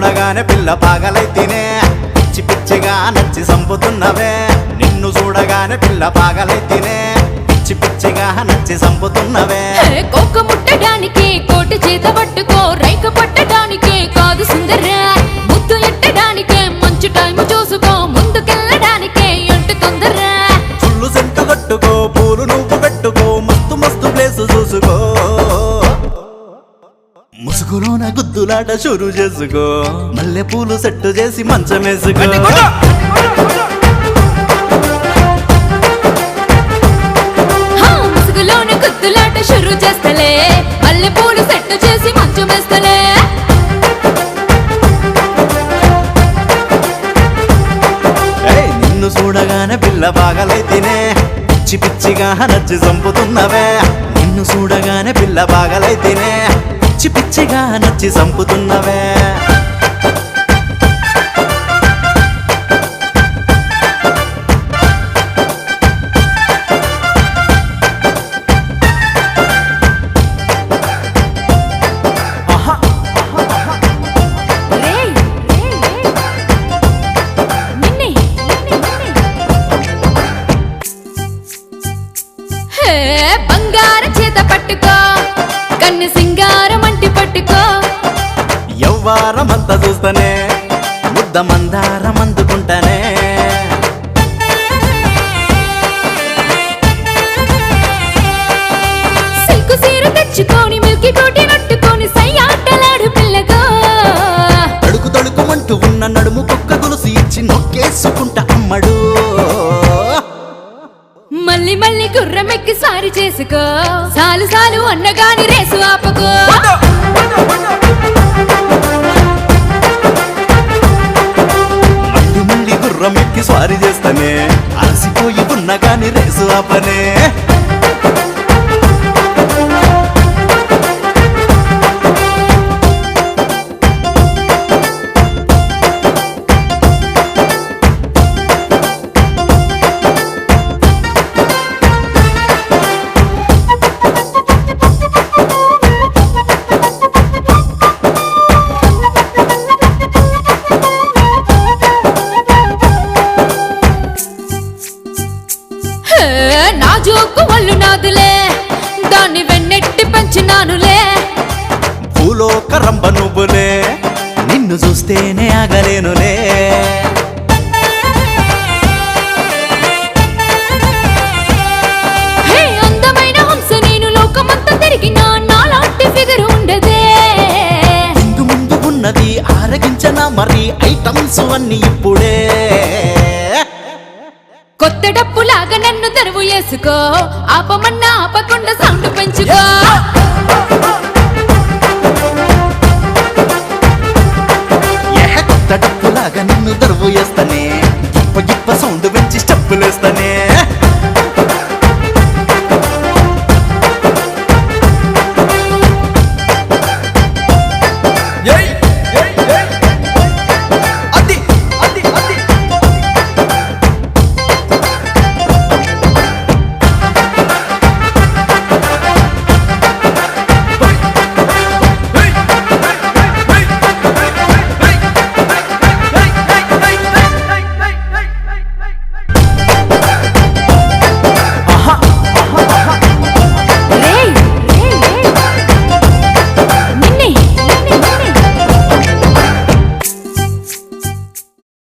చూడగానే పిల్ల పాగలైతేనే పిచ్చి పిచ్చిగా నచ్చి సంపుతున్నవే నిన్ను చూడగానే పిల్ల పాగలైతేనే పిచ్చి పిచ్చిగా నచ్చి సంపుతున్నవే కోక ముట్టడానికి కోటి చేత పట్టుకో రైక పట్టడానికి కాదు సుందర్రా ముద్దు ఎట్టడానికే మంచి టైం చూసుకో ముందుకెళ్ళడానికే ఎంటు తొందర్రా చుల్లు సెంటు కట్టుకో పూలు నువ్వు పెట్టుకో మస్తు మస్తు ప్లేసు చూసుకో ముసుగులోన గుద్దులాట షురు చేసుకో మల్లె పూలు సెట్టు చేసి మంచమేసుకో ముసుగులోన గుద్దులాట షురు చేస్తలే మల్లె పూలు సెట్టు చేసి మంచమేస్తలే నిన్ను చూడగానే పిల్ల బాగలైతేనే పిచ్చి పిచ్చిగా నచ్చి చంపుతున్నవే నిన్ను చూడగానే పిల్ల బాగలైతేనే పిచ్చి పిచ్చిగా నచ్చి చంపుతున్నవే బంగారం చేత పట్టుకో కన్ను సింగారం అంటి పట్టుకో యవ్వారమంతా చూస్తానే ముద్ద మందారం అందుకుంటానే సిల్కు సీర తెచ్చుకొని మిల్కి కోటి నట్టుకొని సయ్యాటలాడు పిల్లగో తడుకు తడుకుమంటూ ఉన్న నడుము కుక్క గొలుసు ఇచ్చి నొక్కేసుకుంటా అమ్మడు మళ్ళీ మళ్ళీ గుర్రమెక్కి సారి చేసుకో సాలు సాలు అన్నగాని రేసు ఆపకో మళ్ళీ మళ్ళీ గుర్రమెక్కి స్వారీ చేస్తానే అలసిపోయి ఉన్న గాని రేసు ఆపనే నా జోకు వల్లు నాదులే దాన్ని వెన్నెట్టి పెంచినానులే భూలోక రంబ నువ్వులే నిన్ను చూస్తేనే ఆగలేనులే అందమైన హంస నేను లోకమంతా తిరిగినా నాలాంటి ఫిగర్ ఉండదే ముందు ముందు ఉన్నది ఆరగించనా మరి ఐటమ్స్ అన్ని ఇప్పుడే కొత్త డప్పులాగా నన్ను తెరువు వేసుకో ఆపమన్నా ఆపకుండా సౌండ్ పెంచుకో